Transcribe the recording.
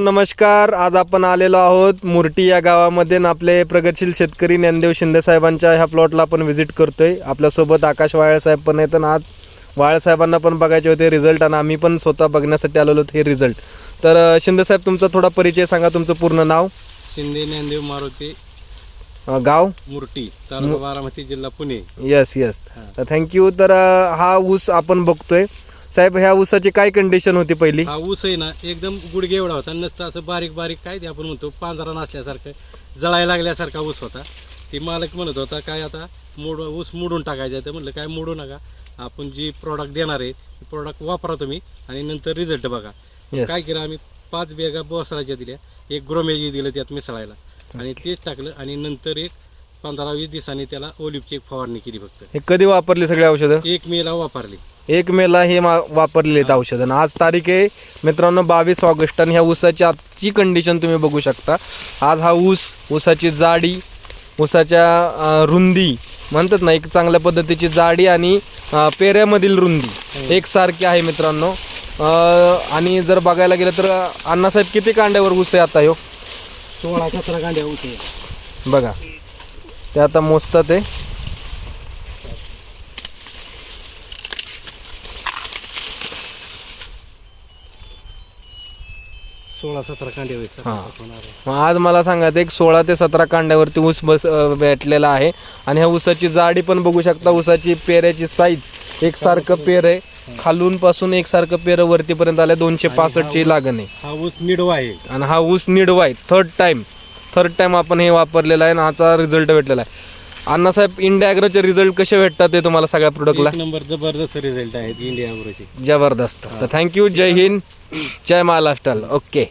नमस्कार. आज आपण आलेलो आहोत मुर्टी या गावामध्ये आणि आपले प्रगतशील शेतकरी ज्ञानदेव शिंदे साहेबांच्या ह्या प्लॉटला आपण व्हिजिट करतोय. आपल्यासोबत आकाश वाळे साहेब पण आहेत आणि आज वाळे साहेबांना पण बघायचे होते रिझल्ट आणि आम्ही पण स्वतः बघण्यासाठी आलेलो होतो हे रिझल्ट. तर शिंदे साहेब तुमचा थोडा परिचय सांगा. तुमचं पूर्ण नाव? शिंदे ज्ञानदेव मारुती, गाव मुर्टी, तालुका बारामती, जिल्हा पुणे. यस तर थँक्यू. तर हा ऊस आपण बघतोय साहेब, ह्या ऊसाची काय कंडिशन होती पहिली? हा ऊस आहे ना एकदम गुडघे एवढा होता, नसतं असं बारीक बारीक काय ते आपण म्हणतो पांढरा नसल्यासारखं जळायला लागल्यासारखा ऊस होता. ती मालक म्हणत होता काय आता ऊस मोडून टाकायचा. तर म्हणलं काय मोडू नका, आपण जी प्रॉडक्ट देणार आहे ती प्रॉडक्ट वापरा तुम्ही आणि नंतर रिझल्ट बघा. काय केलं आम्ही 5 बॅगा बोसराच्या दिल्या, एक ग्रोमेजी दिलं त्यात मिसळायला आणि तेच टाकलं आणि नंतर एक 15-20 दिवसांनी त्याला ओलिव्हची एक फवारणी केली. फक्त हे कधी वापरली सगळी औषधं? 1 मेला वापरली. 1 मेला हे वापरलेले आहेत औषधं. आणि आज तारीख आहे मित्रांनो 22 ऑगस्ट आणि ह्या ऊसाची आजची कंडिशन तुम्ही बघू शकता. आज हा ऊसाची जाडी, ऊसाच्या रुंदी म्हणतात ना, एक चांगल्या पद्धतीची जाडी आणि पेऱ्यामधील रुंदी एकसारखी आहे मित्रांनो. आणि जर बघायला गेलं तर अण्णासाहेब किती कांड्यावर ऊस आहे आता? ह्यो 16-17 कांड्या ऊस आहे बघा, ते आता मोजतात आहे. 16-17 कांड्या मग आज मला सांगायचं एक 16 ते 17 कांड्यावरती ऊस भेटलेला आहे. आणि ह्या ऊसाची जाडी पण बघू शकता. ऊसाची पेऱ्याची साईज एकसारखं पेर आहे, खालून पासून एकसारखं पेर वरतीपर्यंत आले. 265 ची लागण आहे. हा ऊस निडवा आहे आणि हा ऊस निडवा आहे. थर्ड टाइम आपण हे वापरलेला आहे आणि हाचा रिझल्ट भेटलेला आहे. अण्णासाहेब, इंडिया ॲग्रोचे रिझल्ट कसे भेटतात ते तुम्हाला सगळ्या प्रोडक्टला? 1 नंबर जबरदस्त रिझल्ट आहेत इंडिया ॲग्रोचे. जबरदस्त. तर थँक्यू. जय हिंद, जय महाराष्ट्र. ओके.